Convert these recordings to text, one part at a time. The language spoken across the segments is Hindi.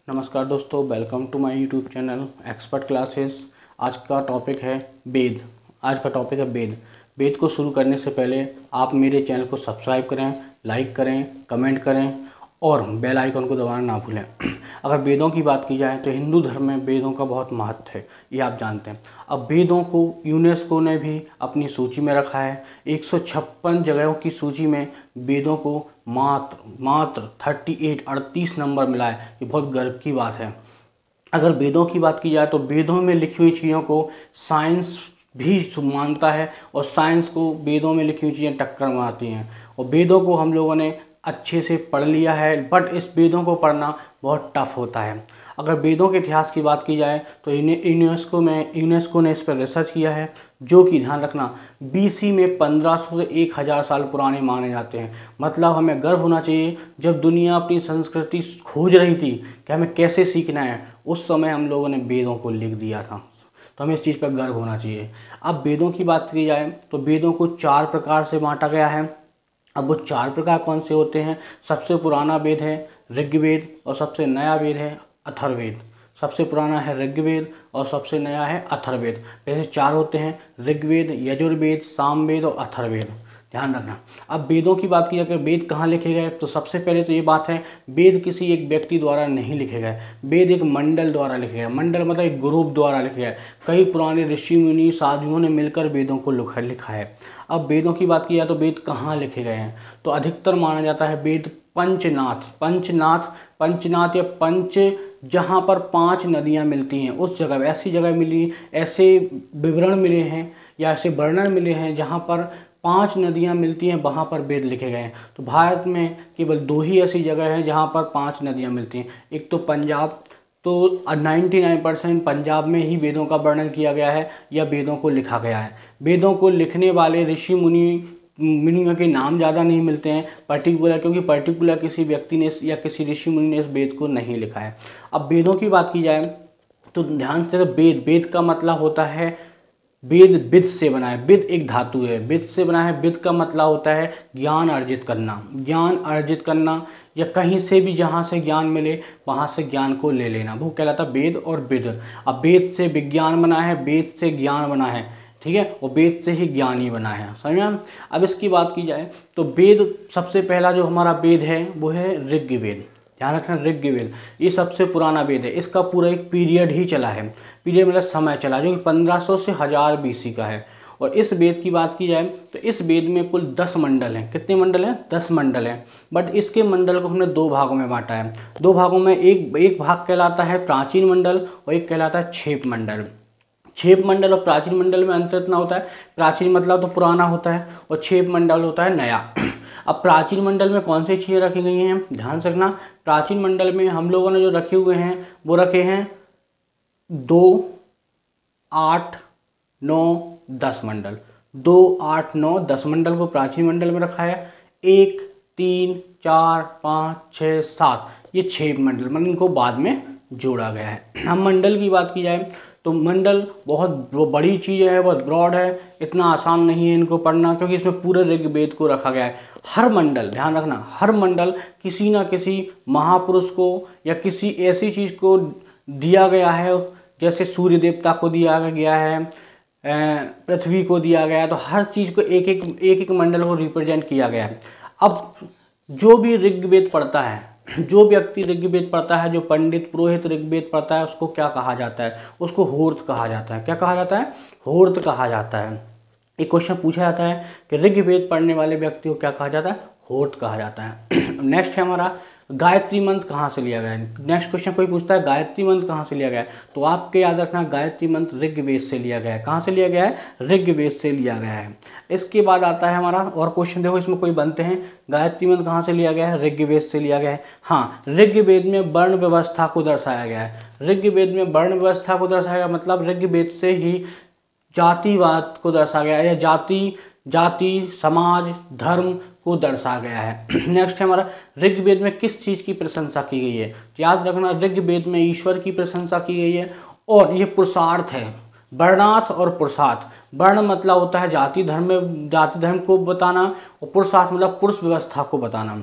नमस्कार दोस्तों, welcome to my YouTube channel Expert Classes. आज का टॉपिक है वेद। वेद को शुरू करने से पहले आप मेरे चैनल को सब्सक्राइब करें, लाइक करें, कमेंट करें और बेल आइकन को दबाना ना भूलें। अगर वेदों की बात की जाए तो हिंदू धर्म में वेदों का बहुत महत्व है, ये आप जानते हैं। अब वेदों को यूनेस्को ने भी अपनी सूची में रखा है। 156 जगहों की सूची में वेदों को मात्र 38 नंबर मिला है। ये बहुत गर्व की बात है। अगर वेदों की बात की जाए तो वेदों में लिखी हुई चीज़ों को साइंस भी मानता है और साइंस को वेदों में लिखी हुई चीज़ें टक्कर मारती हैं। और वेदों को हम लोगों ने अच्छे से पढ़ लिया है, बट इस वेदों को पढ़ना बहुत टफ होता है। अगर वेदों के इतिहास की बात की जाए तो यूनेस्को ने इस पर रिसर्च किया है, जो कि ध्यान रखना बीसी में 1500 से 1000 साल पुराने माने जाते हैं। मतलब हमें गर्व होना चाहिए, जब दुनिया अपनी संस्कृति खोज रही थी कि हमें कैसे सीखना है, उस समय हम लोगों ने वेदों को लिख दिया था। तो हमें इस चीज़ पर गर्व होना चाहिए। अब वेदों की बात की जाए तो वेदों को 4 प्रकार से बांटा गया है। अब वो 4 प्रकार कौन से होते हैं? सबसे पुराना वेद है ऋग्वेद और सबसे नया वेद है अथर्ववेद। सबसे पुराना है ऋग्वेद और सबसे नया है अथर्ववेद। वैसे 4 होते हैं, ऋग्वेद, यजुर्वेद, सामवेद और अथर्ववेद। ध्यान रखना। अब वेदों की बात की जाए, वेद कहाँ लिखे गए, तो सबसे पहले तो ये बात है, वेद किसी एक व्यक्ति द्वारा नहीं लिखे गए। वेद एक मंडल द्वारा लिखे गए। मंडल मतलब एक ग्रुप द्वारा लिखे गए। कई पुराने ऋषि मुनि साधुओं ने मिलकर वेदों को लिखा है। अब वेदों की बात की जाए तो वेद कहाँ लिखे गए हैं, तो अधिकतर माना जाता है वेद पंचनाथ या पंच, जहाँ पर 5 नदियाँ मिलती हैं उस जगह, ऐसी जगह मिली, ऐसे विवरण मिले हैं या ऐसे वर्णन मिले हैं जहाँ पर 5 नदियाँ मिलती हैं, वहाँ पर वेद लिखे गए हैं। तो भारत में केवल 2 ही ऐसी जगह हैं जहाँ पर 5 नदियाँ मिलती हैं। एक तो पंजाब, तो 99% पंजाब में ही वेदों का वर्णन किया गया है या वेदों को लिखा गया है। वेदों को लिखने वाले ऋषि मुनियों के नाम ज़्यादा नहीं मिलते हैं पर्टिकुलर, क्योंकि पर्टिकुलर किसी व्यक्ति ने या किसी ऋषि मुनि ने इस वेद को नहीं लिखा है। अब वेदों की बात की जाए तो ध्यान से, वेद का मतलब होता है विद से बना है। विद एक धातु है, विद से बना है। विद का मतलब होता है ज्ञान अर्जित करना या कहीं से भी जहाँ से ज्ञान मिले वहाँ से ज्ञान को ले लेना, वो कहलाता है वेद और विद। अब वेद से विज्ञान बना है, वेद से ज्ञान बना है, ठीक है, और वेद से ही ज्ञान ही बना है। समझ में? अब इसकी बात की जाए तो वेद, सबसे पहला जो हमारा वेद है वो है ऋग्वेद। ध्यान रखना, ऋग्वेद ये सबसे पुराना वेद है। इसका पूरा एक पीरियड ही चला है, पीरियड मतलब समय चला, जो कि 1500 से 1000 बीसी का है। और इस वेद की बात की जाए तो इस वेद में कुल 10 मंडल हैं। कितने मंडल हैं? 10 मंडल हैं। बट इसके मंडल को हमने 2 भागों में बांटा है। 2 भागों में एक भाग कहलाता है प्राचीन मंडल और एक कहलाता है क्षेप मंडल। क्षेप मंडल और प्राचीन मंडल में अंतर इतना होता है, प्राचीन मतलब तो पुराना होता है और क्षेप मंडल होता है नया। अब प्राचीन मंडल में कौन सी चीज़ें रखी गई हैं, ध्यान से रखना। प्राचीन मंडल में हम लोगों ने जो रखे हुए हैं वो रखे हैं 2, 8, 9, 10 मंडल। 2, 8, 9, 10 मंडल को प्राचीन मंडल में रखा है। 1, 3, 4, 5, 6, 7 ये 6 मंडल, मतलब इनको बाद में जोड़ा गया है। हम मंडल की बात की जाए तो मंडल बहुत बड़ी चीज़ है, बहुत ब्रॉड है, इतना आसान नहीं है इनको पढ़ना, क्योंकि इसमें पूरे ऋग्वेद को रखा गया है। हर मंडल, ध्यान रखना, हर मंडल किसी ना किसी महापुरुष को या किसी ऐसी चीज़ को दिया गया है। जैसे सूर्य देवता को दिया गया है, पृथ्वी को दिया गया है, तो हर चीज़ को एक मंडल को रिप्रेजेंट किया गया है। अब जो भी ऋग्वेद पढ़ता है, जो व्यक्ति ऋग्वेद पढ़ता है, जो पंडित पुरोहित ऋग्वेद पढ़ता है, उसको क्या कहा जाता है? उसको होर्त कहा जाता है। क्या कहा जाता है? होर्त कहा जाता है। एक क्वेश्चन पूछा जाता है कि ऋग्वेद पढ़ने वाले व्यक्ति को क्या कहा जाता है? होर्त कहा जाता है। नेक्स्ट है हमारा गायत्री मंत्र कहाँ से लिया गया है। नेक्स्ट क्वेश्चन कोई पूछता है गायत्री मंत्र कहाँ से लिया गया है, तो आपके याद रखना गायत्री मंत्र ऋग्वेद से लिया गया है। कहाँ से लिया गया है? ऋग्वेद से लिया गया है। इसके बाद आता है हमारा और क्वेश्चन, देखो इसमें कोई बनते हैं। गायत्री मंत्र कहाँ से लिया गया है? ऋग्वेद से लिया गया है। हाँ, ऋग्वेद में वर्ण व्यवस्था को दर्शाया गया है। ऋग्वेद में वर्ण व्यवस्था को दर्शाया गया, मतलब ऋग्वेद से ही जातिवाद को दर्शाया गया है, या जाति समाज धर्म को दर्शाया गया है। नेक्स्ट है हमारा ऋग्वेद में किस चीज़ की प्रशंसा की गई है। याद रखना, ऋग्वेद में ईश्वर की प्रशंसा की गई है और ये पुरुषार्थ है, वर्णार्थ और पुरुषार्थ। वर्ण मतलब होता है जाति धर्म को बताना और पुरुषार्थ मतलब पुरुष व्यवस्था को बताना,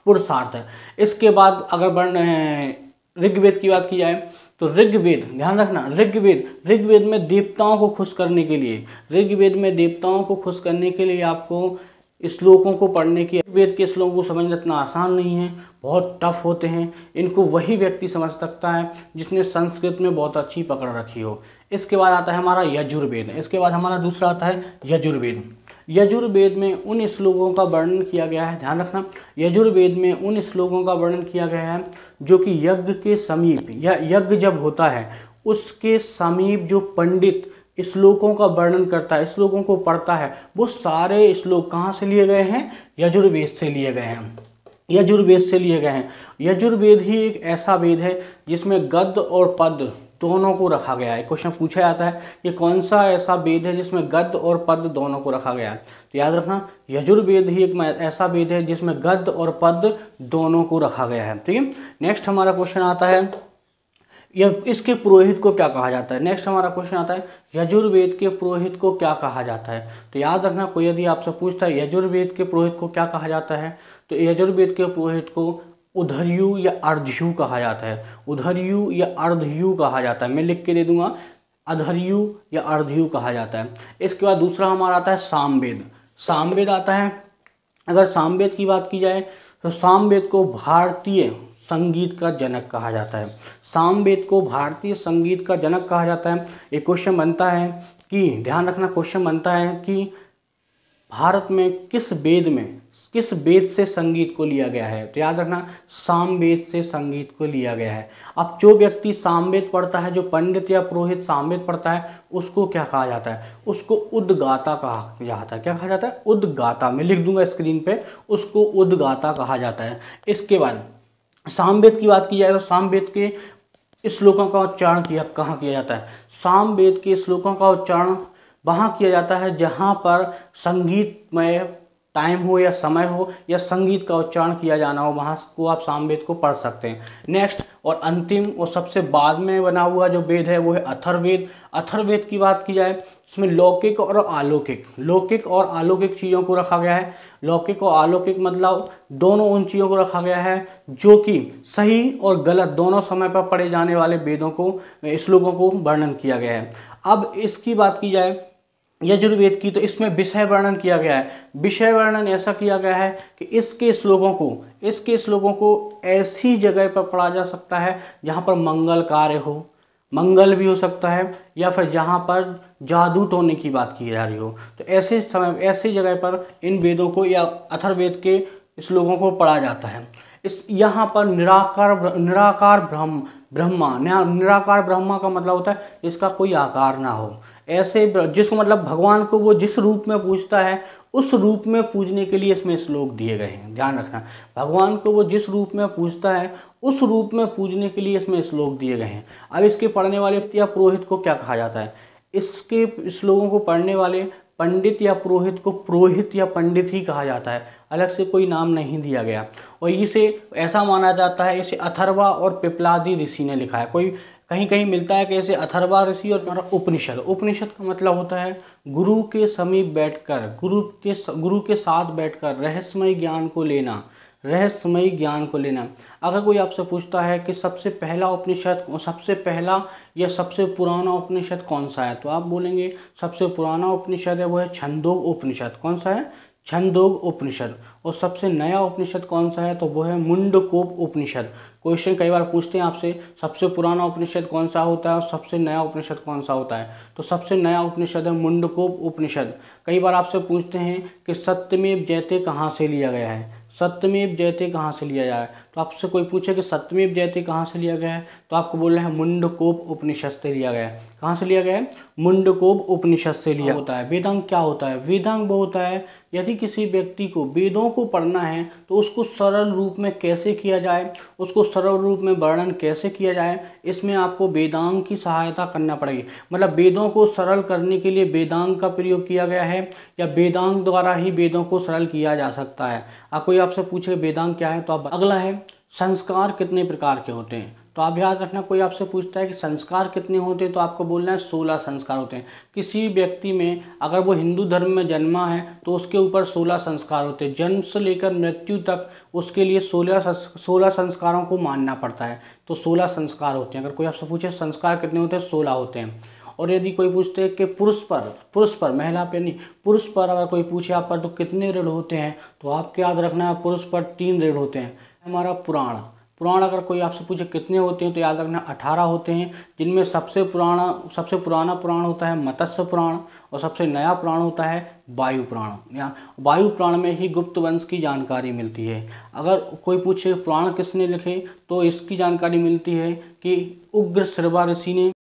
पुरुषार्थ है। इसके बाद अगर वर्ण ऋग्वेद की बात की जाए तो ऋग्वेद, ध्यान रखना, ऋग्वेद में देवताओं को खुश करने के लिए, ऋग्वेद में देवताओं को खुश करने के लिए आपको श्लोकों को पढ़ने की, ऋग्वेद के श्लोकों को समझना इतना आसान नहीं है, बहुत टफ होते हैं। इनको वही व्यक्ति समझ सकता है जिसने संस्कृत में बहुत अच्छी पकड़ रखी हो। इसके बाद आता है हमारा यजुर्वेद। इसके बाद हमारा दूसरा आता है यजुर्वेद। यजुर्वेद में उन श्लोकों का वर्णन किया गया है, ध्यान रखना, यजुर्वेद में उन श्लोकों का वर्णन किया गया है जो कि यज्ञ के समीप, या यज्ञ जब होता है उसके समीप जो पंडित श्लोकों का वर्णन करता है, श्लोकों को पढ़ता है, वो सारे श्लोक कहाँ से लिए गए हैं? यजुर्वेद से लिए गए हैं, यजुर्वेद से लिए गए हैं। यजुर्वेद ही एक ऐसा वेद है जिसमें गद्य और पद्य दोनों को रखा गया है। क्वेश्चन पूछा जाता है कि कौन सा ऐसा वेद है जिसमें गद्य और पद्य दोनों को रखा गया है, तो याद रखना यजुर्वेद ही एक ऐसा वेद है जिसमें गद्य और पद्य दोनों को रखा गया है। ठीक है, नेक्स्ट हमारा क्वेश्चन आता है इसके पुरोहित को क्या कहा जाता है। नेक्स्ट हमारा क्वेश्चन आता है यजुर्वेद के पुरोहित को क्या कहा जाता है। तो याद रखना, कोई यदि आपसे पूछता है यजुर्वेद के पुरोहित को क्या कहा जाता है, तो यजुर्वेद के पुरोहित को उधर्यु या अर्धयु कहा जाता है, उधर्यु या अर्धयु कहा जाता है। मैं लिख के दे दूंगा, अधर्यु या अर्धयु कहा जाता है। इसके बाद दूसरा हमारा आता है सामवेद। सामवेद आता है, अगर सामवेद की बात की जाए तो सामवेद को भारतीय संगीत का जनक कहा जाता है। सामवेद को भारतीय संगीत का जनक कहा जाता है। एक क्वेश्चन बनता है कि, ध्यान रखना, क्वेश्चन बनता है कि भारत में किस वेद से संगीत को लिया गया है। तो याद रखना सामवेद से संगीत को लिया गया है। अब जो व्यक्ति सामवेद पढ़ता है, जो पंडित या पुरोहित सामवेद पढ़ता है, उसको क्या कहा जाता है? उसको उद्गाता कहा जाता है। क्या कहा जाता है? उद्गाता। मैं लिख दूंगा स्क्रीन पे, उसको उद्गाता कहा जाता है। इसके बाद सामवेद की बात की जाए तो सामवेद के श्लोकों का उच्चारण कहाँ किया जाता है? सामवेद के श्लोकों का उच्चारण वहाँ किया जाता है जहाँ पर संगीतमय टाइम हो या समय हो या संगीत का उच्चारण किया जाना हो, वहाँ को आप सामवेद को पढ़ सकते हैं। नेक्स्ट और अंतिम और सबसे बाद में बना हुआ जो वेद है वो है अथर्ववेद। अथर्ववेद की बात की जाए इसमें लौकिक और अलौकिक चीज़ों को रखा गया है। लौकिक और अलौकिक मतलब दोनों उन चीज़ों को रखा गया है जो कि सही और गलत दोनों समय पर पढ़े जाने वाले वेदों को, श्लोकों को वर्णन किया गया है। अब इसकी बात की जाए यजुर्वेद की, तो इसमें विषय वर्णन किया गया है। विषय वर्णन ऐसा किया गया है कि इसके श्लोकों को ऐसी जगह पर पढ़ा जा सकता है जहाँ पर मंगल कार्य हो, मंगल भी हो सकता है, या फिर जहाँ पर जादू टोने की बात की जा रही हो। तो ऐसी जगह पर इन वेदों को या अथर्ववेद के श्लोकों को पढ़ा जाता है। यहाँ पर निराकार ब्रह्मा का मतलब होता है इसका कोई आकार ना हो, ऐसे जिसको मतलब भगवान को वो जिस रूप में पूजता है उस रूप में पूजने के लिए इसमें श्लोक दिए गए हैं। ध्यान रखना, भगवान को वो जिस रूप में पूजता है उस रूप में पूजने के लिए इसमें श्लोक दिए गए हैं। अब इसके पढ़ने वाले या पुरोहित को क्या कहा जाता है? इसके श्लोकों को पढ़ने वाले पंडित या पुरोहित को पुरोहित या पंडित ही कहा जाता है, अलग से कोई नाम नहीं दिया गया। और इसे ऐसा माना जाता है, इसे अथर्वा और पिप्लादी ऋषि ने लिखा है। कोई कहीं कहीं मिलता है कि ऐसे अथर्वा ऋषि और उपनिषद का मतलब होता है गुरु के समीप बैठकर, गुरु के साथ बैठकर रहस्यमय ज्ञान को लेना। अगर कोई आपसे पूछता है कि सबसे पहला या सबसे पुराना उपनिषद कौन सा है, तो आप बोलेंगे सबसे पुराना उपनिषद है वो है छंदोग उपनिषद। कौन सा है? छंदोग उपनिषद। और सबसे नया उपनिषद कौन सा है, तो वो है मुंडकोप उपनिषद। क्वेश्चन कई बार पूछते हैं आपसे सबसे पुराना उपनिषद कौन सा होता है और सबसे नया उपनिषद कौन सा होता है, तो सबसे नया उपनिषद है मुंडकोप उपनिषद। कई बार आपसे पूछते हैं कि सत्यमेव जयते कहाँ से लिया गया है, सत्यमेव जयते कहाँ से लिया जाए, तो आपसे कोई पूछे कि सत्यमेव जयते कहाँ से लिया गया है, तो आपको बोल रहे हैं मुंडकोप उपनिषद से लिया गया है। कहाँ से लिया गया है? मुंडकोप उपनिषद से लिया होता है। वेदांग क्या होता है? वेदांग वो होता है यदि किसी व्यक्ति को वेदों को पढ़ना है तो उसको सरल रूप में कैसे किया जाए, उसको सरल रूप में वर्णन कैसे किया जाए, इसमें आपको वेदांग की सहायता करना पड़ेगी। मतलब वेदों को सरल करने के लिए वेदांग का प्रयोग किया गया है या वेदांग द्वारा ही वेदों को सरल किया जा सकता है। कोई आपसे पूछे वेदांग क्या है, तो आप अगला है संस्कार कितने प्रकार के होते हैं। तो आप याद रखना, कोई आपसे पूछता है कि संस्कार कितने होते हैं, तो आपको बोलना है 16 संस्कार होते हैं। किसी व्यक्ति में अगर वो हिंदू धर्म में जन्मा है तो उसके ऊपर 16 संस्कार होते हैं। जन्म से लेकर मृत्यु तक उसके लिए 16 संस्कारों को मानना पड़ता है। तो 16 संस्कार होते हैं। अगर कोई आपसे पूछे संस्कार कितने होते हैं, 16 होते हैं। और यदि कोई पूछते हैं कि पुरुष पर, महिला पे नहीं, पुरुष पर अगर कोई पूछे आप पर तो कितने ऋण होते हैं, तो आपको याद रखना है पुरुष पर 3 ऋण होते हैं। हमारा पुराण अगर कोई आपसे पूछे कितने होते हैं तो याद रखना 18 होते हैं, जिनमें सबसे पुराना पुराण होता है मत्स्य पुराण, और सबसे नया पुराण होता है वायु पुराण। या वायु पुराण में ही गुप्त वंश की जानकारी मिलती है। अगर कोई पूछे पुराण किसने लिखे, तो इसकी जानकारी मिलती है कि उग्र श्रवा ऋषि ने